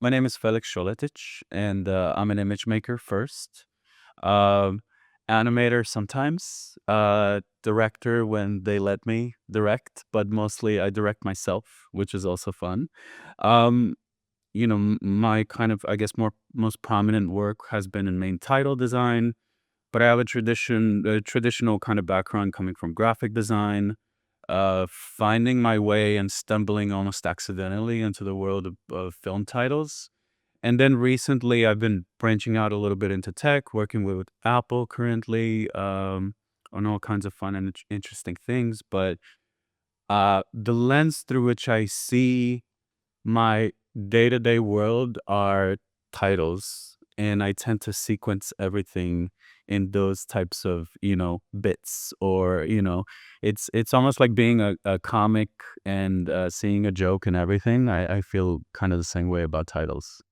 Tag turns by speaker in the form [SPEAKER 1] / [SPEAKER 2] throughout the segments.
[SPEAKER 1] My name is Felix, and I'm an image maker first, um, animator sometimes, director when they let me direct, but mostly I direct myself, which is also fun. Um, my kind of, I guess, most prominent work has been in main title design, but I have a traditional kind of background coming from graphic design, finding my way and stumbling almost accidentally into the world of film titles. And then recently, I've been branching out a little bit into tech, working with Apple currently, on all kinds of fun and interesting things. But the lens through which I see my day to day world are titles, and I tend to sequence everything in those types of bits, or it's almost like being a comic and seeing a joke and everything. I feel kind of the same way about titles.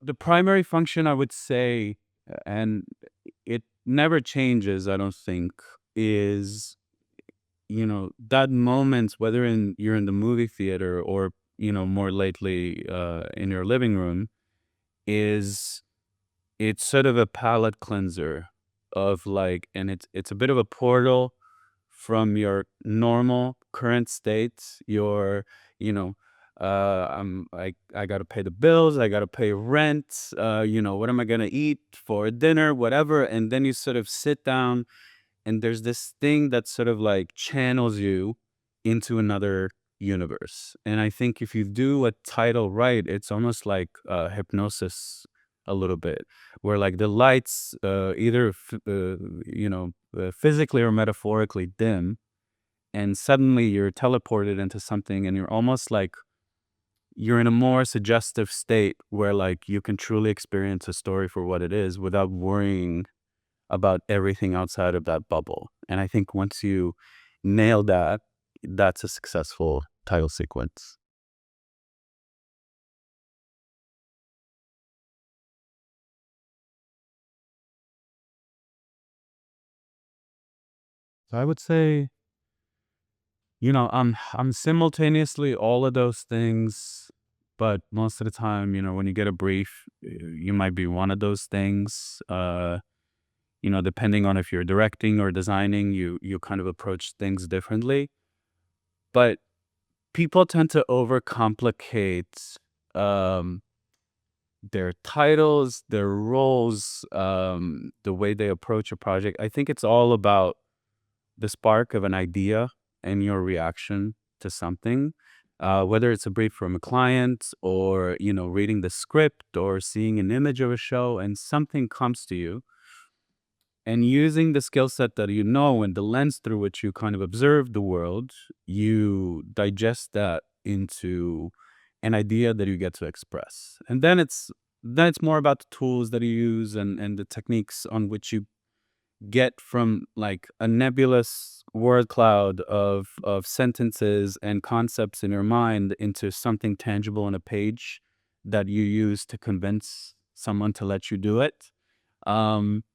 [SPEAKER 1] The primary function, I would say, and it never changes, I don't think, is, that moment, whether you're in the movie theater or, more lately, in your living room, is it's sort of a palate cleanser of like, and it's a bit of a portal from your normal current state, your, you know, I gotta pay the bills, I gotta pay rent, what am I gonna eat for dinner, whatever, and then you sort of sit down, and there's this thing that sort of like channels you into another universe. And I think if you do a title right, it's almost like hypnosis a little bit, where like the lights either physically or metaphorically dim, and suddenly you're teleported into something, and you're almost like you're in a more suggestive state where like you can truly experience a story for what it is without worrying about everything outside of that bubble. And I think once you nail that, that's a successful title sequence. So I would say, I'm simultaneously all of those things, but most of the time, when you get a brief, you might be one of those things. Depending on if you're directing or designing, you kind of approach things differently. But people tend to overcomplicate um their titles, their roles, the way they approach a project. I think it's all about the spark of an idea and your reaction to something. Whether it's a brief from a client, or reading the script, or seeing an image of a show, and something comes to you, and using the skill set that and the lens through which you kind of observe the world, you digest that into an idea that you get to express. And then it's more about the tools that you use, and the techniques on which you get from like a nebulous word cloud of sentences and concepts in your mind into something tangible on a page that you use to convince someone to let you do it. Um,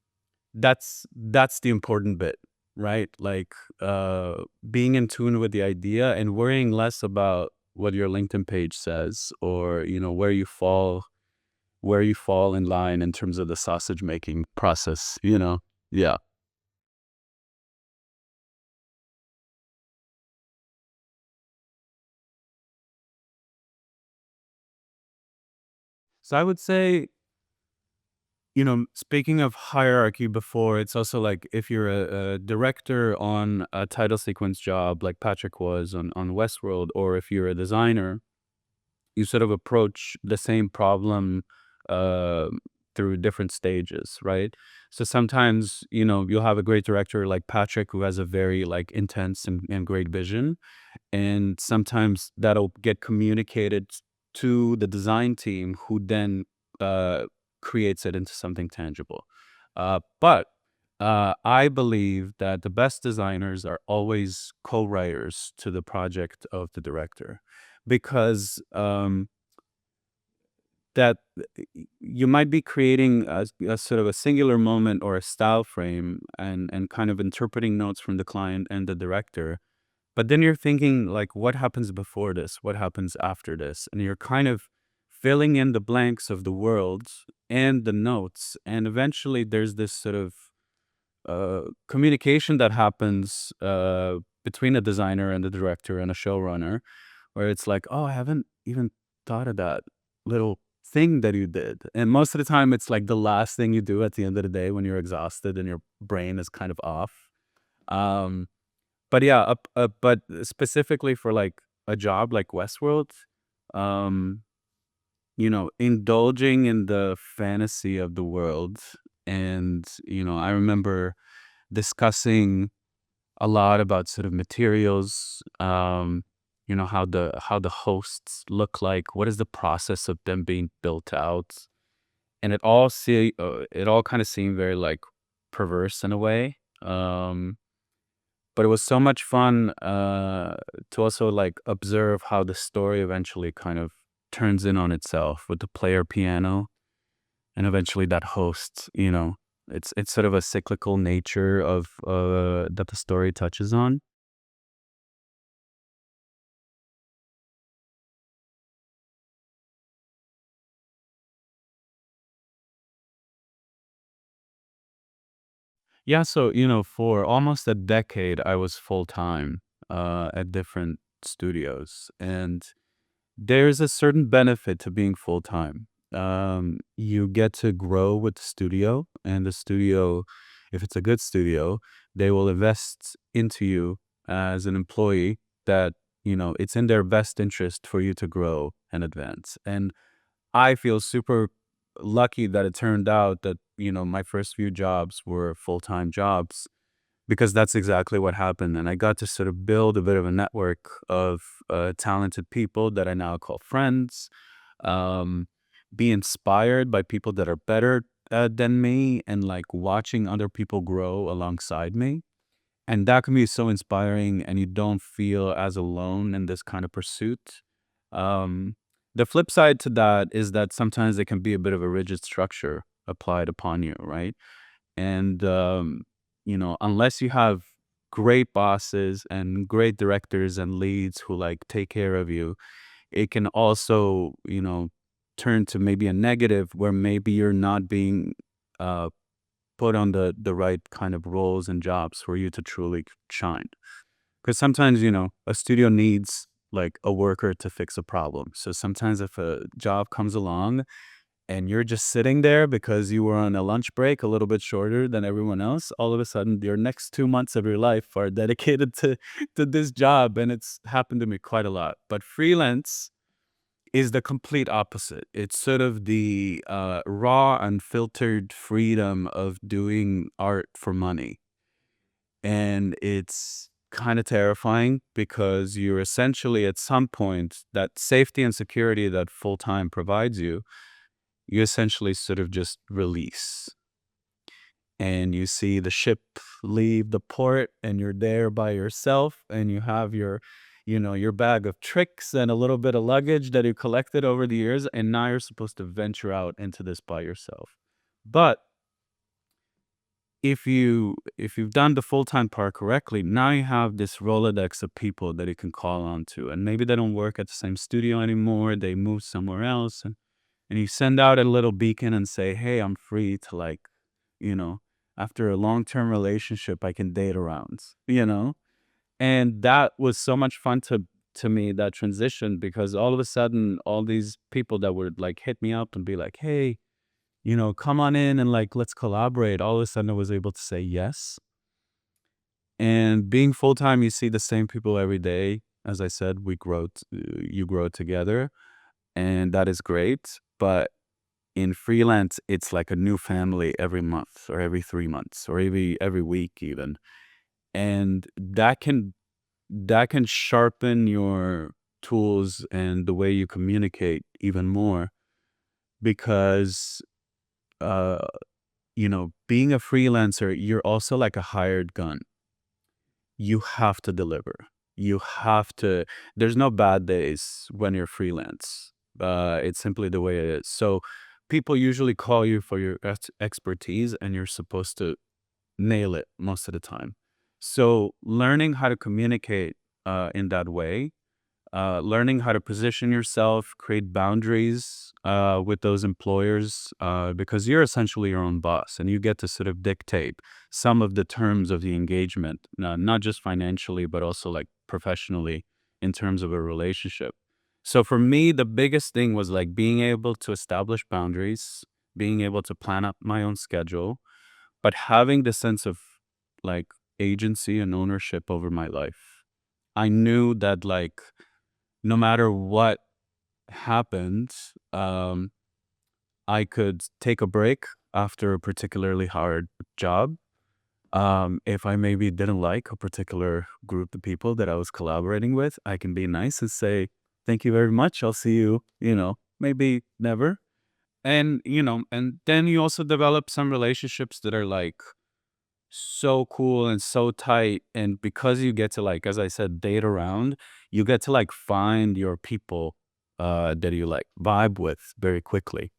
[SPEAKER 1] that's the important bit, right? Like, being in tune with the idea and worrying less about what your LinkedIn page says, or, where you fall in line in terms of the sausage making process. Yeah. So I would say, speaking of hierarchy before, it's also like if you're a director on a title sequence job like Patrick was on Westworld, or if you're a designer, you sort of approach the same problem uh, through different stages, right? So sometimes, you'll have a great director like Patrick who has a very like intense and great vision, and sometimes that'll get communicated to the design team, who then uh, creates it into something tangible. But I believe that the best designers are always co-writers to the project of the director, because that you might be creating a sort of a singular moment or a style frame, and kind of interpreting notes from the client and the director, But then you're thinking, like, what happens before this? What happens after this? And you're kind of filling in the blanks of the world and the notes. And eventually there's this sort of communication that happens between a designer and the director and a showrunner, where it's like, oh, I haven't even thought of that little thing that you did. And most of the time, it's like the last thing you do at the end of the day when you're exhausted and your brain is kind of off. Um, but yeah, but specifically for like a job like Westworld, um, indulging in the fantasy of the world. And, I remember discussing a lot about sort of materials, how the hosts look like, what is the process of them being built out. And it all kind of seemed very like perverse in a way. But it was so much fun to also like observe how the story eventually kind of turns in on itself with the player piano and eventually that host, it's sort of a cyclical nature of that the story touches on. Yeah, so for almost a decade I was full time at different studios, and there's a certain benefit to being full time. You get to grow with the studio, and the studio, if it's a good studio, they will invest into you as an employee. That it's in their best interest for you to grow and advance. And I feel super lucky that it turned out that my first few jobs were full time jobs, because that's exactly what happened. And I got to sort of build a bit of a network of talented people that I now call friends, um, be inspired by people that are better than me, and like watching other people grow alongside me. And that can be so inspiring, and you don't feel as alone in this kind of pursuit. Um, the flip side to that is that sometimes it can be a bit of a rigid structure applied upon you, right? And unless you have great bosses and great directors and leads who like take care of you, it can also turn to maybe a negative, where maybe you're not being uh, put on the right kind of roles and jobs for you to truly shine. Because sometimes a studio needs like a worker to fix a problem. So sometimes if a job comes along and you're just sitting there because you were on a lunch break a little bit shorter than everyone else, all of a sudden your next 2 months of your life are dedicated to this job. And it's happened to me quite a lot. But freelance is the complete opposite. It's sort of the raw, unfiltered freedom of doing art for money. And it's kind of terrifying, because you're essentially at some point, that safety and security that full time provides you essentially sort of just release. And you see the ship leave the port, and you're there by yourself, and you have your bag of tricks and a little bit of luggage that you collected over the years, and now you're supposed to venture out into this by yourself. But if you've done the full-time part correctly, now you have this Rolodex of people that you can call on to, and maybe they don't work at the same studio anymore, they move somewhere else, and you send out a little beacon and say, hey, I'm free to like, you know, after a long-term relationship, I can date around. And that was so much fun to me, that transition, because all of a sudden, all these people that would like hit me up and be like, hey, come on in and like, let's collaborate. All of a sudden I was able to say yes. And being full-time, you see the same people every day. As I said, you grow together, and that is great. But in freelance, it's like a new family every month or every 3 months or every week even. And that can sharpen your tools and the way you communicate even more, because uh being a freelancer, you're also like a hired gun. You have to deliver. You have to There's no bad days when you're freelance. It's simply the way it is. So people usually call you for your expertise, and you're supposed to nail it most of the time. So learning how to communicate in that way. Learning how to position yourself, create boundaries with those employers, because you're essentially your own boss and you get to sort of dictate some of the terms of the engagement, not just financially, but also like professionally in terms of a relationship. So for me, the biggest thing was like being able to establish boundaries, being able to plan out my own schedule, but having the sense of like agency and ownership over my life. I knew that like no matter what happened, um, I could take a break after a particularly hard job. If I maybe didn't like a particular group of people that I was collaborating with, I can be nice and say, thank you very much. I'll see you, maybe never. And then you also develop some relationships that are like so cool and so tight. And because you get to like, as I said, date around, you get to like find your people that you like vibe with very quickly.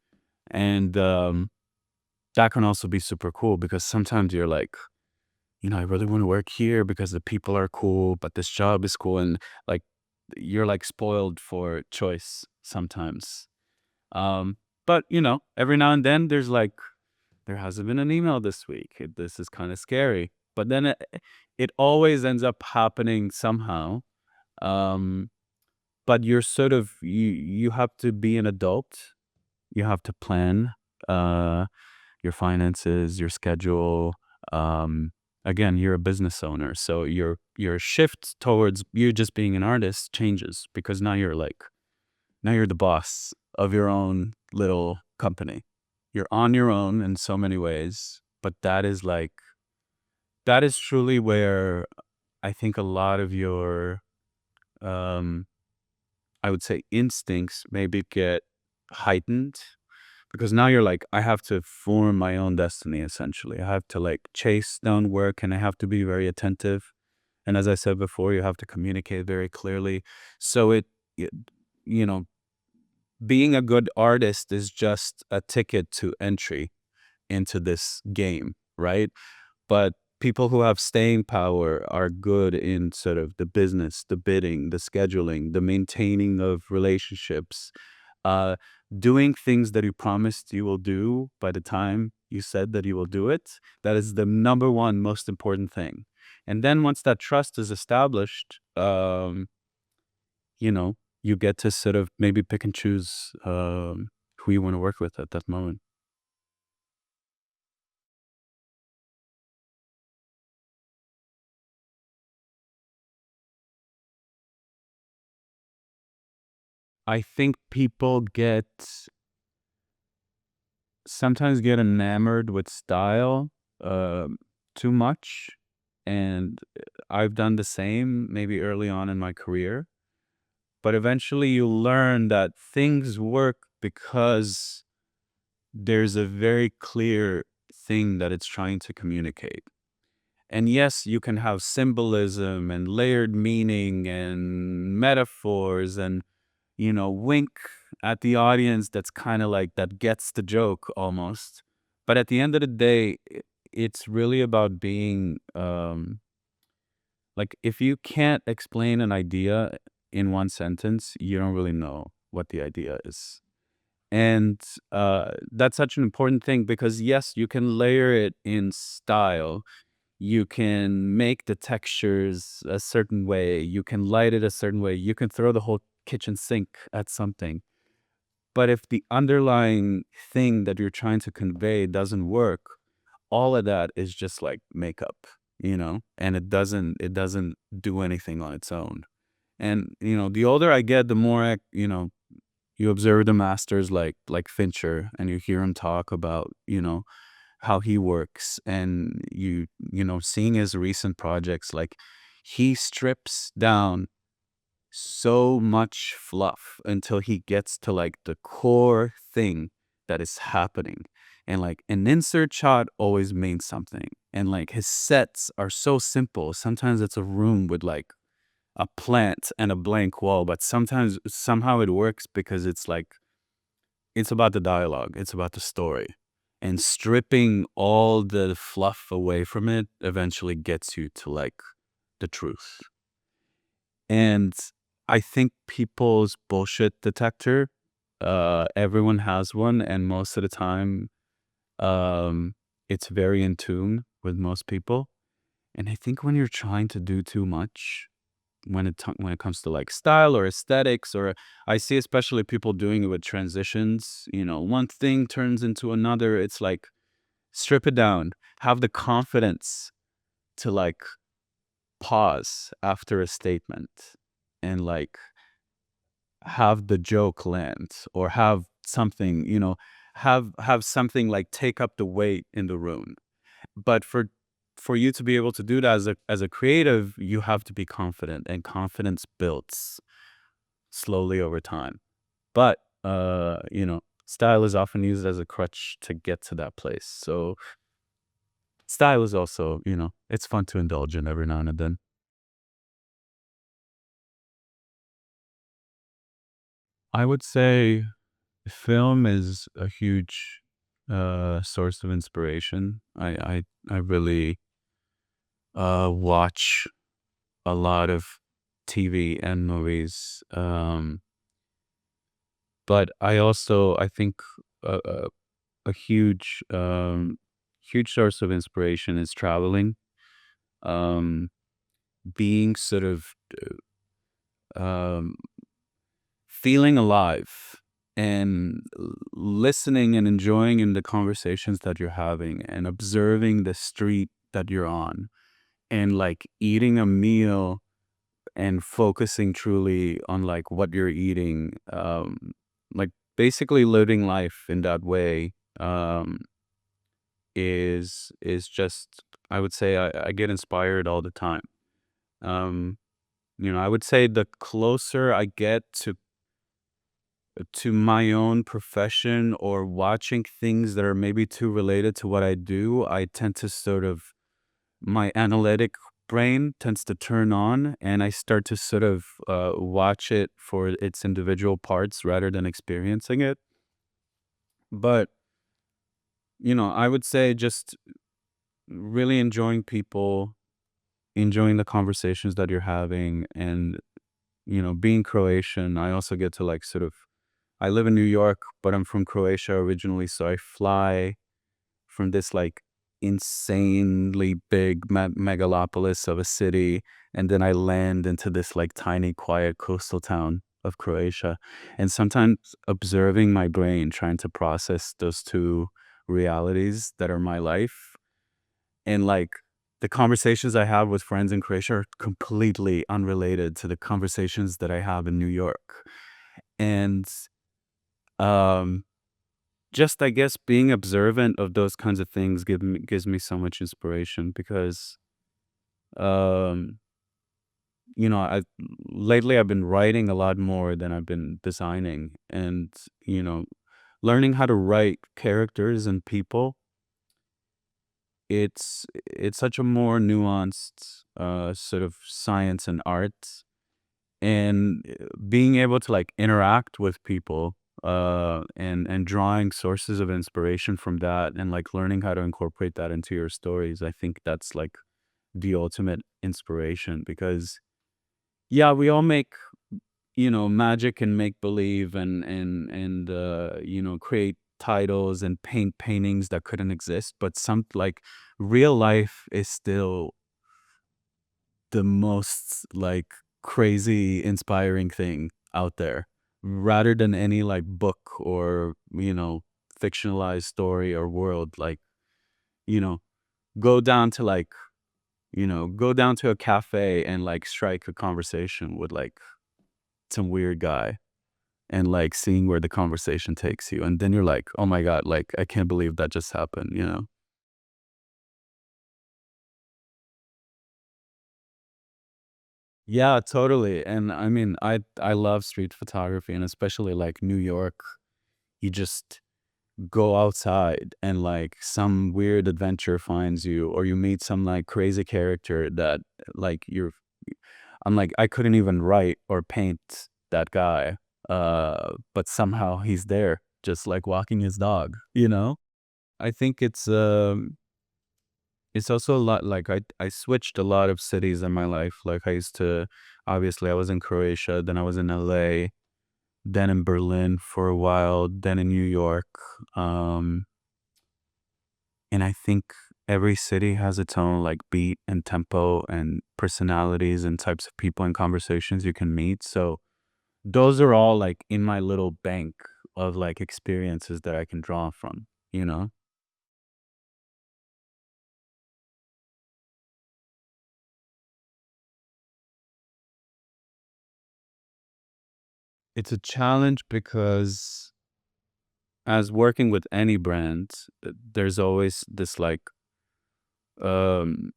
[SPEAKER 1] And that can also be super cool because sometimes you're like, I really want to work here because the people are cool, but this job is cool. And like, you're like spoiled for choice sometimes. Um, but every now and then there's like, there hasn't been an email this week. This is kind of scary. But then it always ends up happening somehow. Um, but you're sort of you have to be an adult. You have to plan uh, your finances, your schedule. Um, Again, you're a business owner, so your shift towards you just being an artist changes because now you're the boss of your own little company. You're on your own in so many ways, but that is truly where I think a lot of your, um, I would say, instincts maybe get heightened because now you're like, I have to form my own destiny essentially. I have to like chase down work and I have to be very attentive. And as I said before, you have to communicate very clearly. So it you know, being a good artist is just a ticket to entry into this game, right? But people who have staying power are good in sort of the business, the bidding, the scheduling, the maintaining of relationships, uh, doing things that you promised you will do by the time you said that you will do it. That is the number one most important thing. And then once that trust is established, you know, you get to sort of maybe pick and choose who you want to work with at that moment. I think people sometimes get enamored with style um, too much. And I've done the same maybe early on in my career. But eventually you learn that things work because there's a very clear thing that it's trying to communicate. And yes, you can have symbolism and layered meaning and metaphors and, wink at the audience that's kind of like that gets the joke almost. But at the end of the day, it's really about being like if you can't explain an idea in one sentence, you don't really know what the idea is. And that's such an important thing because yes, you can layer it in style. You can make the textures a certain way. You can light it a certain way. You can throw the whole kitchen sink at something. But if the underlying thing that you're trying to convey doesn't work, all of that is just like makeup, and it doesn't do anything on its own. And the older I get, the more you observe the masters like Fincher, and you hear him talk about how he works, and seeing his recent projects, like he strips down so much fluff until he gets to like the core thing that is happening. And like an insert shot always means something. And like his sets are so simple. Sometimes it's a room with like a plant and a blank wall, but sometimes somehow it works because it's like it's about the dialogue, it's about the story. And stripping all the fluff away from it eventually gets you to like the truth. And I think people's bullshit detector, everyone has one, and most of the time, um, it's very in tune with most people. And I think when you're trying to do too much, when it comes to like style or aesthetics, or I see especially people doing it with transitions, one thing turns into another. It's like strip it down, have the confidence to like pause after a statement and like have the joke land, or have something, have something like take up the weight in the room. But for you to be able to do that as a creative, you have to be confident, and confidence builds slowly over time. But style is often used as a crutch to get to that place. So style is also, it's fun to indulge in every now and then. I would say film is a huge source of inspiration. I really watch a lot of TV and movies. But I think a, a, a huge source of inspiration is traveling. Um, being sort of um, feeling alive, and listening and enjoying in the conversations that you're having, and observing the street that you're on, and like eating a meal and focusing truly on like what you're eating, like basically living life in that way, is just, I would say, I get inspired all the time. um I would say the closer I get to my own profession, or watching things that are maybe too related to what I do, I tend to sort of, my analytic brain tends to turn on, and I start to sort of watch it for its individual parts rather than experiencing it. But, I would say just really enjoying people, enjoying the conversations that you're having, and, being Croatian, I also get to like sort of, I live in New York, but I'm from Croatia originally, so I fly from this like insanely big megalopolis of a city, and then I land into this like tiny, quiet coastal town of Croatia. And sometimes observing my brain trying to process those two realities that are my life, and like the conversations I have with friends in Croatia are completely unrelated to the conversations that I have in New York. And um just, I guess, being observant of those kinds of things gives me so much inspiration, because um I lately I've been writing a lot more than I've been designing, and you know learning how to write characters and people, it's such a more nuanced sort of science and art. And being able to like interact with people, and drawing sources of inspiration from that, and like learning how to incorporate that into your stories, I think that's like the ultimate inspiration. Because yeah, we all make, magic and make believe, and create titles and paint paintings that couldn't exist, but some like real life is still the most like crazy inspiring thing out there, rather than any like book, or fictionalized story or world. Like, you know go down to like, go down to a cafe and like strike a conversation with like some weird guy, and like seeing where the conversation takes you, and then you're like, oh my god, like I can't believe that just happened. Yeah, totally. And I mean, I love street photography, and especially like New York. You just go outside, and like some weird adventure finds you, or you meet some like crazy character that like I'm like, I couldn't even write or paint that guy. But somehow he's there just like walking his dog. I think it's also a lot like I switched a lot of cities in my life. Like I used to, obviously I was in Croatia, then I was in LA, then in Berlin for a while, then in New York. Um, and I think every city has its own like beat and tempo and personalities and types of people and conversations you can meet. So those are all like in my little bank of like experiences that I can draw from, you know? It's a challenge because as working with any brand, there's always this like um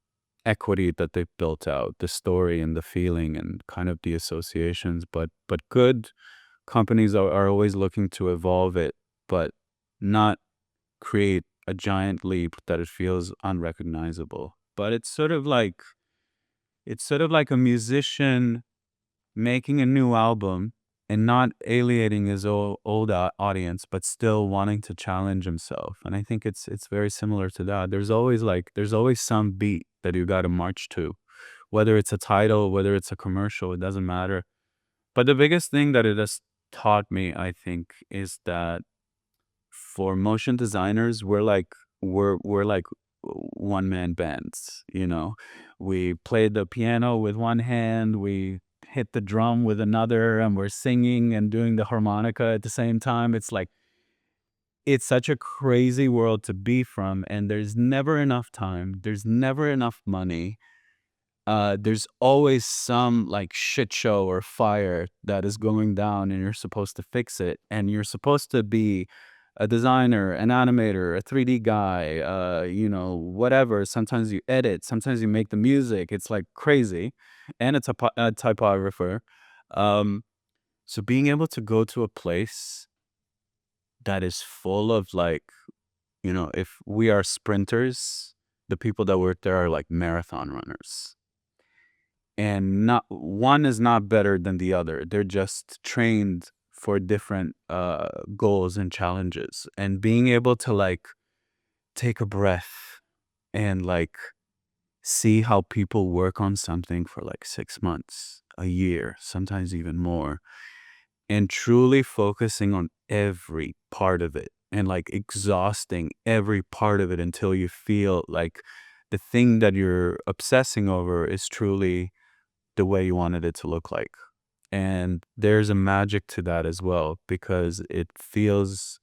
[SPEAKER 1] equity that they've built out, the story and the feeling and kind of the associations. But good companies are always looking to evolve it, but not create a giant leap that it feels unrecognizable. But it's sort of like a musician making a new album and not alienating his old audience, but still wanting to challenge himself. And I think it's very similar to that. There's always some beat that you got to march to, whether it's a title, whether it's a commercial, it doesn't matter. But the biggest thing that it has taught me, I think, is that for motion designers, we're like one man bands, you know. We play the piano with one hand, we hit the drum with another, and we're singing and doing the harmonica at the same time. It's like it's such a crazy world to be from, and there's never enough time, there's never enough money, there's always some like shit show or fire that is going down and you're supposed to fix it. And you're supposed to be a designer, an animator, a 3D guy, whatever. Sometimes you edit, sometimes you make the music. It's like crazy. And a typographer. Um, so being able to go to a place that is full of like, if we are sprinters, the people that work there are like marathon runners, and not one is not better than the other. They're just trained for different goals and challenges. And being able to like take a breath and like see how people work on something for like 6 months, a year, sometimes even more, and truly focusing on every part of it and like exhausting every part of it until you feel like the thing that you're obsessing over is truly the way you wanted it to look like. And there's a magic to that as well because it feels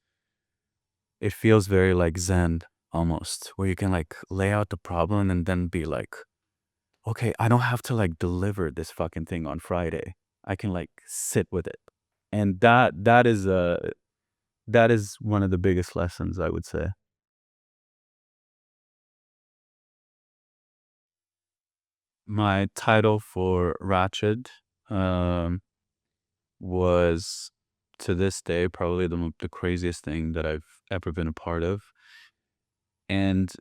[SPEAKER 1] very like Zen almost, where you can like lay out the problem and then be like, okay, I don't have to like deliver this fucking thing on Friday. I can like sit with it. And that is one of the biggest lessons I would say. My title for Ratchet um was, to this day, probably the craziest thing that I've ever been a part of. And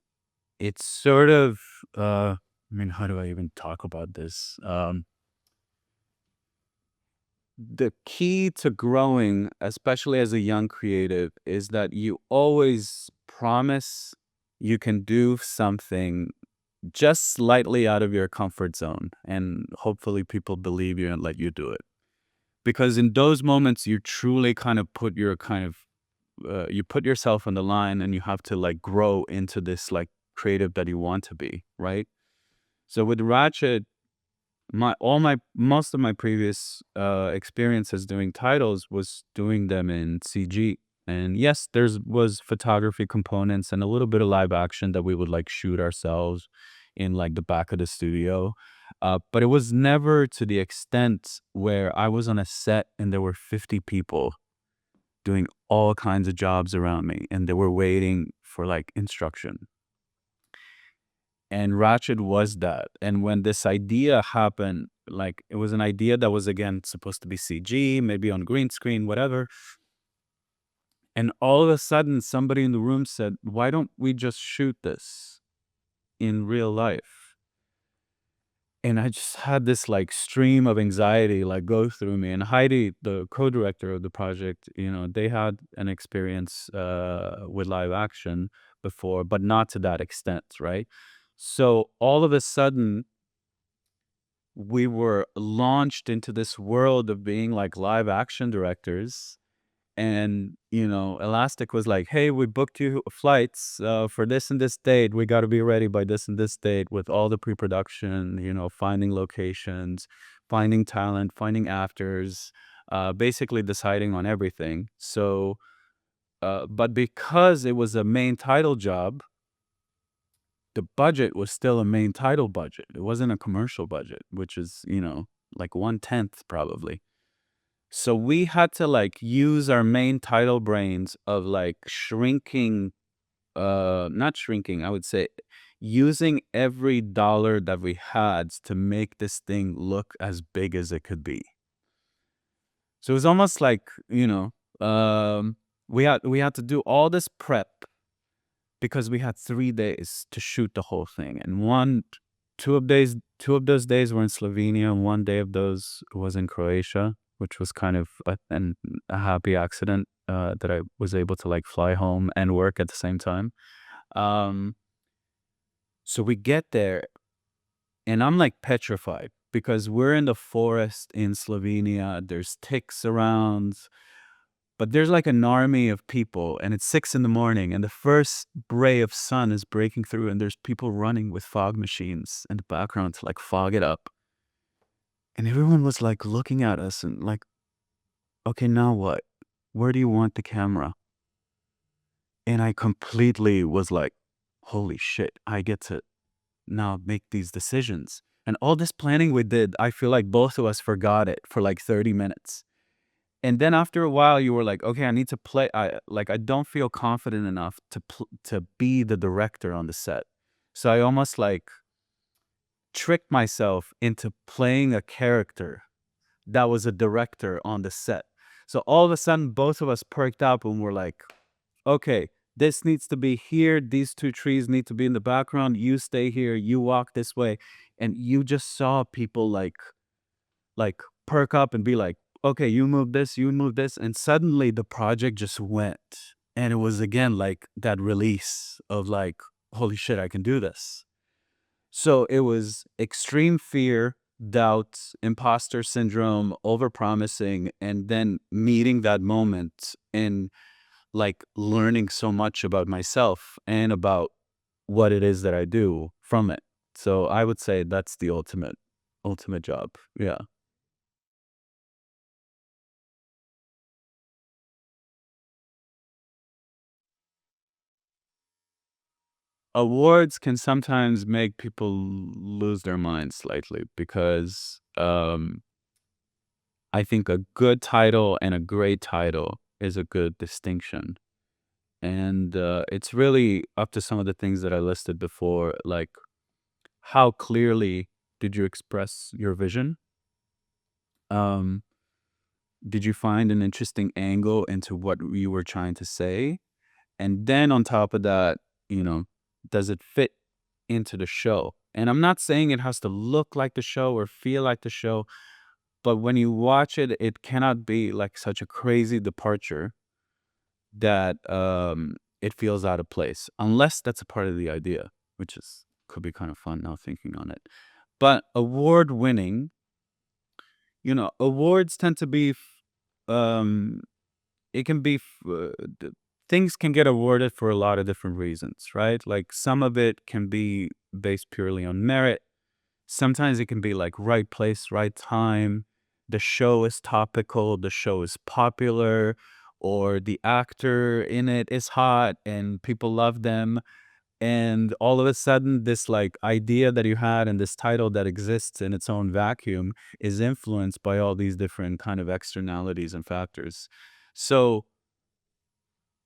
[SPEAKER 1] it's sort of, I mean, how do I even talk about this? The key to growing, especially as a young creative, is that you always promise you can do something just slightly out of your comfort zone. And hopefully people believe you and let you do it. Because in those moments, you truly kind of you put yourself on the line and you have to like grow into this like creative that you want to be, right? So with Ratchet, my all my most of my previous experiences doing titles was doing them in CG. And yes, there's was photography components and a little bit of live action that we would like shoot ourselves in like the back of the studio. But it was never to the extent where I was on a set and there were 50 people doing all kinds of jobs around me and they were waiting for like instruction. And Ratchet was that. And when this idea happened, like it was an idea that was again supposed to be CG, maybe on green screen, whatever. And all of a sudden somebody in the room said, "Why don't we just shoot this in real life?" And I just had this like stream of anxiety like go through me. And Heidi, the co-director of the project, they had an experience with live action before, but not to that extent, right? So all of a sudden, we were launched into this world of being like live action directors. And, Elastic was like, hey, we booked you flights for this and this date. We got to be ready by this and this date with all the pre production, finding locations, finding talent, finding actors, basically deciding on everything. So, but because it was a main title job, the budget was still a main title budget. It wasn't a commercial budget, which is, like 1/10 probably. So we had to like use our main title brains of like shrinking, not shrinking, I would say using every dollar that we had to make this thing look as big as it could be. So it was almost like, we had to do all this prep because we had 3 days to shoot the whole thing. And 2 of those days were in Slovenia, and 1 day of those was in Croatia, which was kind of a happy accident that I was able to like fly home and work at the same time. Um, so we get there, and I'm like petrified because we're in the forest in Slovenia. There's ticks around. But there's like an army of people, and it's 6 in the morning, and the first ray of sun is breaking through, and there's people running with fog machines in the background to like fog it up. And everyone was like looking at us and like, okay, now what? Where do you want the camera? And I completely was like, holy shit, I get to now make these decisions. And all this planning we did, I feel like both of us forgot it for like 30 minutes. And then after a while, you were like, okay, I need to play. I don't feel confident enough to be the director on the set. So I almost like tricked myself into playing a character that was a director on the set. So all of a sudden, both of us perked up and we're like, okay, this needs to be here. These two trees need to be in the background. You stay here. You walk this way. And you just saw people like perk up and be like, okay, you move this. And suddenly the project just went. And it was again like that release of like, holy shit, I can do this. So it was extreme fear, doubt, imposter syndrome, overpromising, and then meeting that moment and like learning so much about myself and about what it is that I do from it. So I would say that's the ultimate job. Yeah. Awards can sometimes make people lose their minds slightly because I think a good title and a great title is a good distinction. And it's really up to some of the things that I listed before, like how clearly did you express your vision? Um, did you find an interesting angle into what you were trying to say? And then on top of that, you know, does it fit into the show? And I'm not saying it has to look like the show or feel like the show, but when you watch it, it cannot be like such a crazy departure that it feels out of place, unless that's a part of the idea, which is could be kind of fun now thinking on it. But award winning, awards tend to be um it can be things can get awarded for a lot of different reasons, right? Like some of it can be based purely on merit. Sometimes it can be like right place, right time. The show is topical, the show is popular, or the actor in it is hot and people love them. And all of a sudden, this like idea that you had and this title that exists in its own vacuum is influenced by all these different kind of externalities and factors. So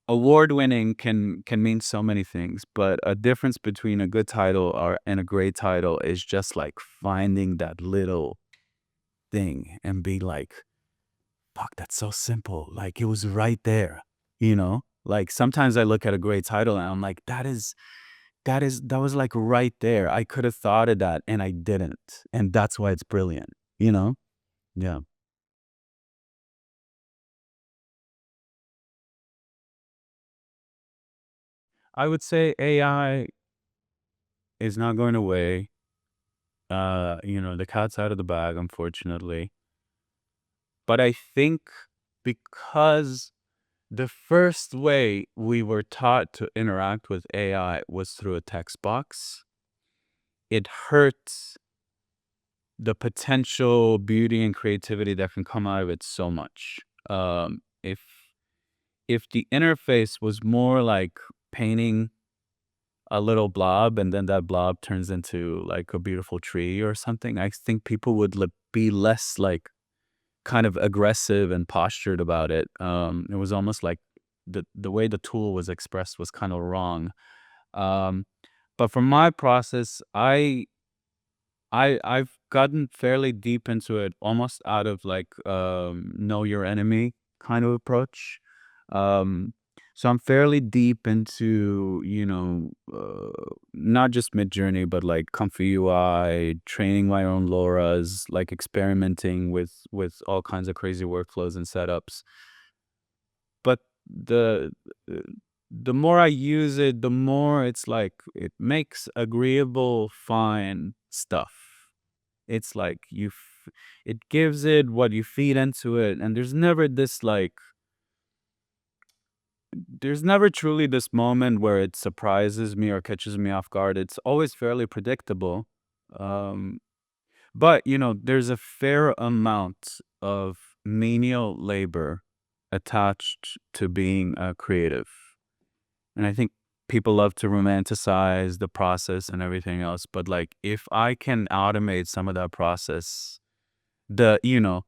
[SPEAKER 1] award winning can mean so many things, but a difference between a good title and a great title is just like finding that little thing and be like, fuck, that's so simple. Like it was right there, Like sometimes I look at a great title and I'm like, that was like right there. I could have thought of that and I didn't. And that's why it's brilliant, you know? Yeah. I would say AI is not going away. The cat's out of the bag, unfortunately. But I think because the first way we were taught to interact with AI was through a text box, it hurts the potential beauty and creativity that can come out of it so much. If the interface was more like painting a little blob and then that blob turns into like a beautiful tree or something, I think people would be less like kind of aggressive and postured about it. It was almost like the way the tool was expressed was kind of wrong. Um, but for my process, I've gotten fairly deep into it, almost out of like know your enemy kind of approach. Um, so I'm fairly deep into not just Mid-Journey, but like Comfy UI, training my own LoRa's, like experimenting with all kinds of crazy workflows and setups. But the uh, the more I use it, the more it's like it makes agreeable, fine stuff. It's like it gives it what you feed into it, and there's never truly this moment where it surprises me or catches me off guard. It's always fairly predictable. Um, but there's a fair amount of menial labor attached to being a creative. And I think people love to romanticize the process and everything else, but like if I can automate some of that process, the you know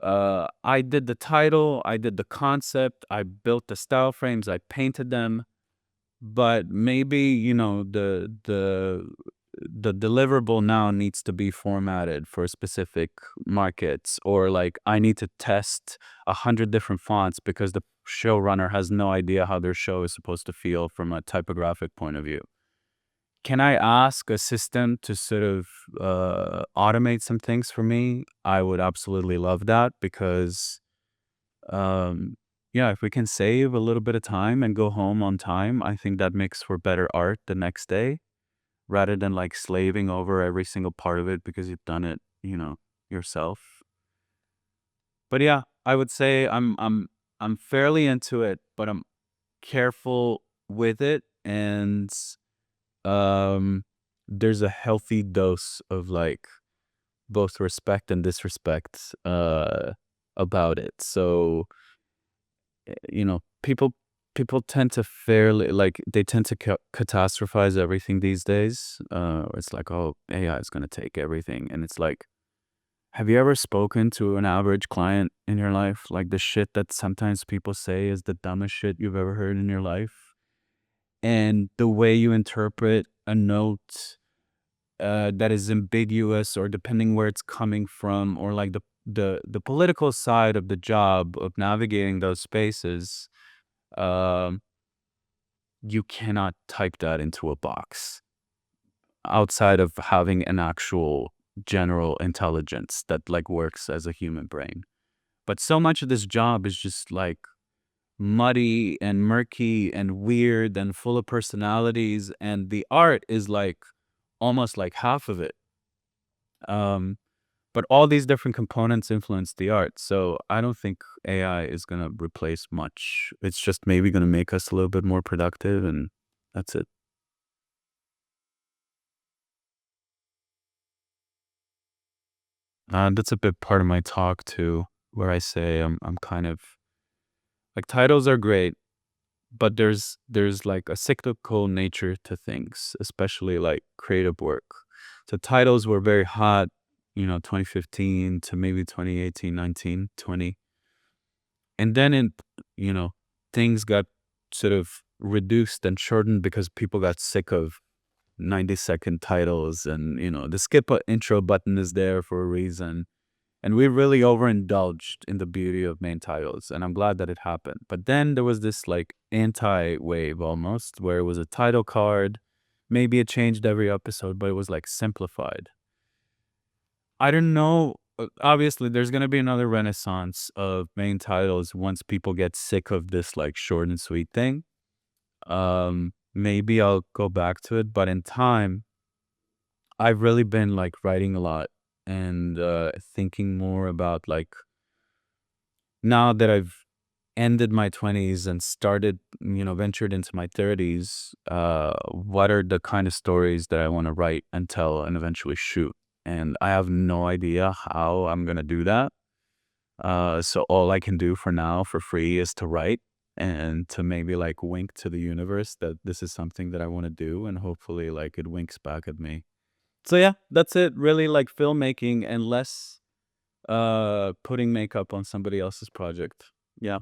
[SPEAKER 1] I did the title, I did the concept, I built the style frames, I painted them, but maybe the deliverable now needs to be formatted for specific markets, or like I need to test 100 different fonts because the showrunner has no idea how their show is supposed to feel from a typographic point of view. Can I ask a system to sort of automate some things for me? I would absolutely love that because, um, yeah, if we can save a little bit of time and go home on time, I think that makes for better art the next day rather than like slaving over every single part of it because you've done it, yourself. But yeah, I would say I'm fairly into it, but I'm careful with it, and um there's a healthy dose of like both respect and disrespect about it. So people tend to fairly like they tend to catastrophize everything these days. It's like, oh, AI is going to take everything, and it's like, have you ever spoken to an average client in your life? Like the shit that sometimes people say is the dumbest shit you've ever heard in your life, and the way you interpret a note that is ambiguous, or depending where it's coming from, or like the political side of the job of navigating those spaces, um, you cannot type that into a box outside of having an actual general intelligence that like works as a human brain. But so much of this job is just like muddy and murky and weird and full of personalities, and the art is like almost like half of it. Um, but all these different components influence the art. So I don't think AI is going to replace much. It's just maybe going to make us a little bit more productive, and that's it. That's a big part of my talk too, where I say I'm kind of like titles are great, but there's like a cyclical nature to things, especially like creative work. So titles were very hot, 2015 to maybe 2018, 19, 20. And then you know, things got sort of reduced and shortened because people got sick of 90-second titles, and the skip intro button is there for a reason. And we really overindulged in the beauty of main titles, and I'm glad that it happened. But then there was this like anti-wave almost, where it was a title card. Maybe it changed every episode, but it was like simplified. I don't know. Obviously, there's gonna be another renaissance of main titles once people get sick of this like short and sweet thing. Maybe I'll go back to it, but in time, I've really been like writing a lot and thinking more about like now that I've ended my 20s and started, ventured into my 30s, what are the kind of stories that I want to write and tell and eventually shoot? And I have no idea how I'm going to do that. So all I can do for now for free is to write and to maybe like wink to the universe that this is something that I want to do, and hopefully like it winks back at me. So yeah, that's it. Really like filmmaking and less putting makeup on somebody else's project. Yeah.